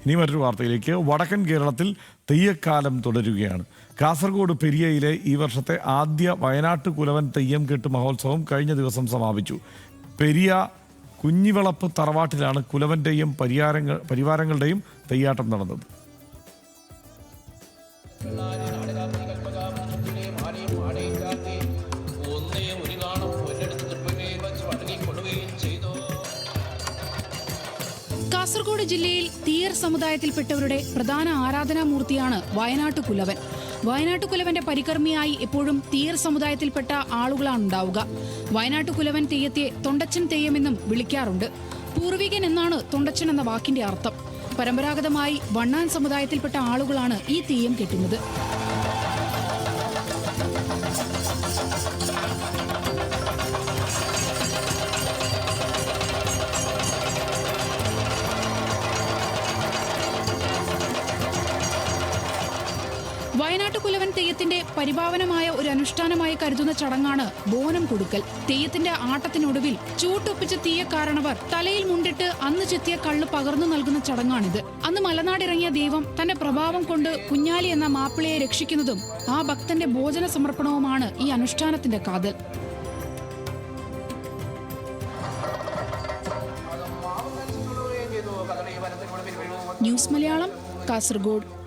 ഇനി മറ്റൊരു വാർത്തയിലേക്ക്. വടക്കൻ കേരളത്തിൽ തെയ്യക്കാലം തുടരുകയാണ്. കാസർഗോഡ് പെരിയയിലെ ഈ വർഷത്തെ ആദ്യ വയനാട്ട് കുലവൻ തെയ്യം കെട്ട് മഹോത്സവം കഴിഞ്ഞ ദിവസം സമാപിച്ചു. പെരിയ കുഞ്ഞിവളപ്പ് തറവാട്ടിലാണ് കുലവന്റെയും പരിവാരങ്ങളുടെയും തെയ്യാട്ടം നടന്നത്. കാസർഗോഡ് ജില്ലയിൽ തീയർ സമുദായത്തിൽപ്പെട്ടവരുടെ പ്രധാന ആരാധനാമൂർത്തിയാണ് വയനാട്ട് കുലവൻ. വയനാട്ട് കുലവന്റെ പരികർമ്മിയായി എപ്പോഴും തീയർ സമുദായത്തിൽപ്പെട്ട ആളുകളാണ് ഉണ്ടാവുക. വയനാട്ട് കുലവൻ തെയ്യത്തെ തൊണ്ടച്ചൻ തെയ്യമെന്നും വിളിക്കാറുണ്ട്. പൂർവികൻ എന്നാണ് തൊണ്ടച്ചൻ എന്ന വാക്കിന്റെ അർത്ഥം. പരമ്പരാഗതമായി വണ്ണാൻ സമുദായത്തിൽപ്പെട്ട ആളുകളാണ് ഈ തെയ്യം കെട്ടുന്നത്. വയനാട്ട് കുലവൻ തെയ്യത്തിന്റെ പരിപാവനമായ ഒരു അനുഷ്ഠാനമായി കരുതുന്ന ചടങ്ങാണ് ബോനം കൊടുക്കൽ. തെയ്യത്തിന്റെ ആട്ടത്തിനൊടുവിൽ ചൂട്ടൊപ്പിച്ച തീയക്കാരണവർ തലയിൽ മുണ്ടിട്ട് അന്ന് ചെത്തിയ കള്ള് പകർന്നു നൽകുന്ന ചടങ്ങാണിത്. അന്ന് മലനാടിറങ്ങിയ ദൈവം തന്റെ പ്രഭാവം കൊണ്ട് കുഞ്ഞാലി എന്ന മാപ്പിളയെ രക്ഷിക്കുന്നതും ആ ഭക്തന്റെ ഭോജന സമർപ്പണവുമാണ് ഈ അനുഷ്ഠാനത്തിന്റെ കാതൽ. ന്യൂസ് മലയാളം, കാസർഗോഡ്.